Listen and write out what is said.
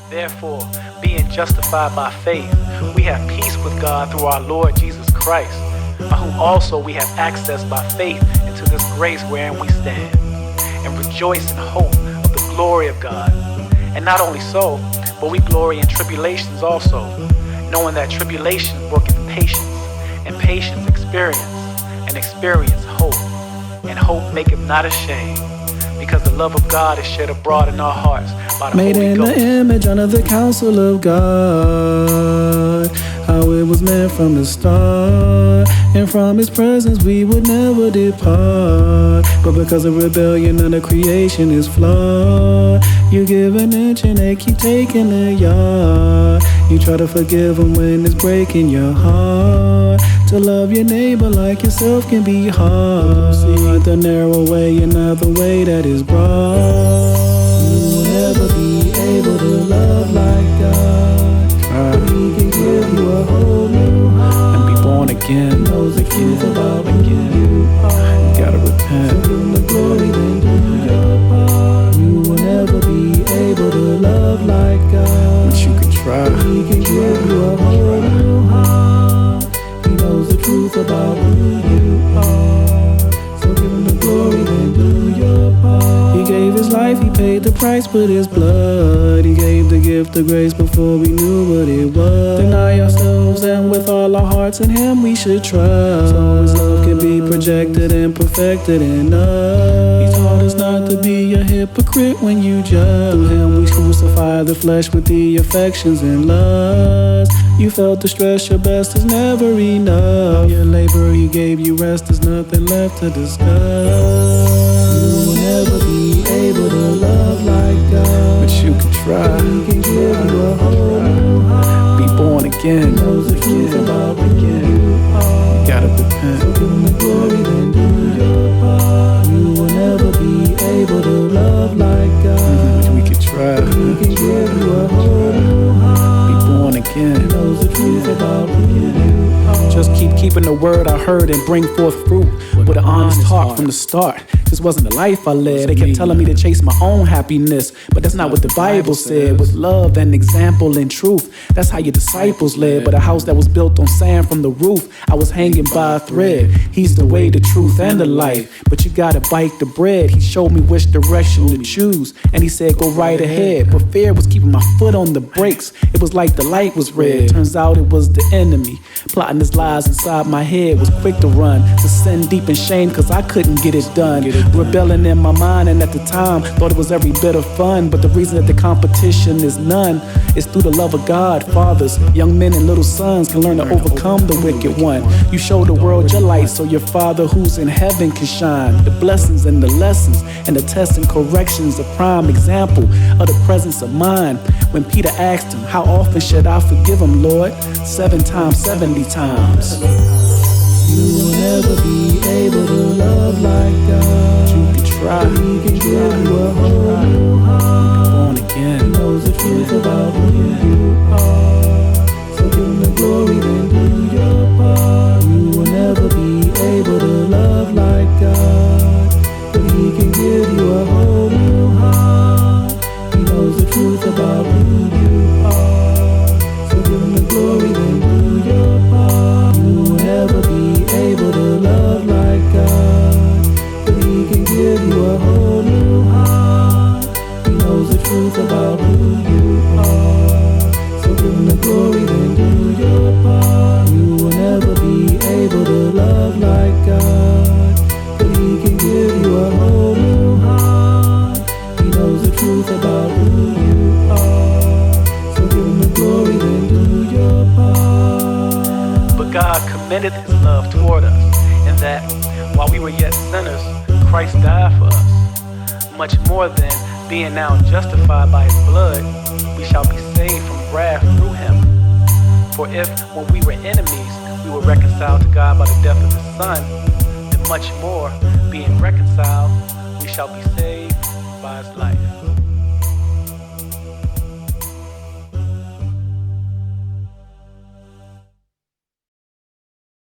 Therefore, being justified by faith, we have peace with God through our Lord Jesus Christ, by whom also we have access by faith into this grace wherein we stand, and rejoice in hope of the glory of God. And not only so, but we glory in tribulations also, knowing that tribulation worketh patience, and patience experience, and experience hope. And hope maketh not ashamed, because the love of God is shed abroad in our hearts by the Made Holy in Ghost. the image under the counsel of God, how it was meant from the start, and from His presence we would never depart. But because of rebellion, none of creation is flawed. You give an inch and they keep taking a yard. You try to forgive them when it's breaking your heart. To love your neighbor like yourself can be hard. See the narrow way and not the way that is broad. You will never be able to love like God, but He can give you a whole new heart And be born again. He knows the truth about who you are. You gotta repent. So give Him the glory, then do your part. You will never be able to love like God, But you can try. He can give you a whole new heart. He knows the truth about who you are. So give Him the glory, then do your part. He gave His life, He paid the price with His blood. He gave the gift of grace before we knew what it was. Deny ourselves and with all our hearts in Him we should trust, so His love can be projected and perfected in us. He taught us not to be a hypocrite when you judge. Through Him we crucify the flesh with the affections and lust. You felt the stress, your best is never enough. Your labor, He gave you rest, there's nothing left to discuss. You will never be able to love like God, But you can try. He can give you a whole new heart. Be born again. He knows the truth about who you are. You gotta So repent. give Him the glory, then do your part. You will never be able to love like God. We can try. He can give you a whole new heart. Be born He again. knows the truth about who you are. Just keep keeping the word I heard and bring forth fruit with an honest heart from the start. This wasn't the life I led. They kept telling me to chase my own happiness, but that's not what the Bible said. With love and example and truth, that's how your disciples led. But a house that was built on sand from the roof, I was hanging by a thread. He's the way, the truth, and the life, but you gotta bite the bread. He showed me which direction to choose, and He said go right ahead. But fear was keeping my foot on the brakes. It was like the light was red. Turns out it was the enemy plotting his lies inside my head. Was quick to run to sin deep in shame, cause I couldn't get it done. Rebelling in my mind, and at the time thought it was every bit of fun. But the reason that the competition is none is through the love of God. Fathers, young men, and little sons can learn to overcome the wicked one. You show the world your light so your Father who's in heaven can shine. The blessings and the lessons and the tests and corrections, a prime example of the presence of mind. When Peter asked Him, how often should I forgive him, Lord? 7 times, 70 times. You will never be able to love like God. You can try. He can give you a whole new heart. Born He again. knows the truth about who you are. So give Him the glory, then do your part. You will never be able to love like God, but He can give you a whole new heart. He knows the truth about who you are. So give Him the glory, then do your part. You will never be able to love like God, but He can give you a whole new heart. He knows the truth about who you are. So give Him the glory, then do your part. You will never be able to love like God, but He can give you a whole new heart. He knows the truth about who you are. So give Him the glory, then do your part. But God commended His love toward us, in that while we were yet sinners, Christ died for us. Much more than being now justified by His blood, we shall be saved from wrath through Him. For if, when we were enemies, we were reconciled to God by the death of His Son, then much more, being reconciled, we shall be saved by His life.